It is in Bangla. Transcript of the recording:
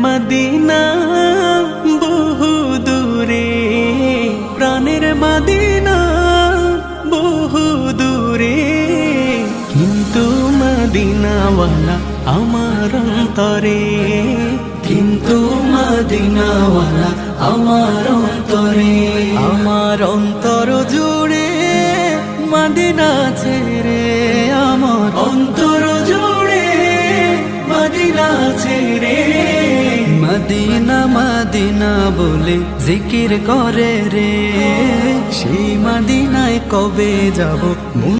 মদিনা বহু দূরে, প্রাণের মদিনা বহু দূরে, কিন্তু মদিনাওয়ালা আমার অন্তরে, কিন্তু মদিনাওয়ালা আমার অন্তরে। আমার অন্তর জুড়ে মদিনা ছেড়ে, আমার অন্তর জুড়ে মদিনা ছেড়ে, মদিনা মদিনা বলে জিকির করে রে, সেই মদিনায় কবে যাব।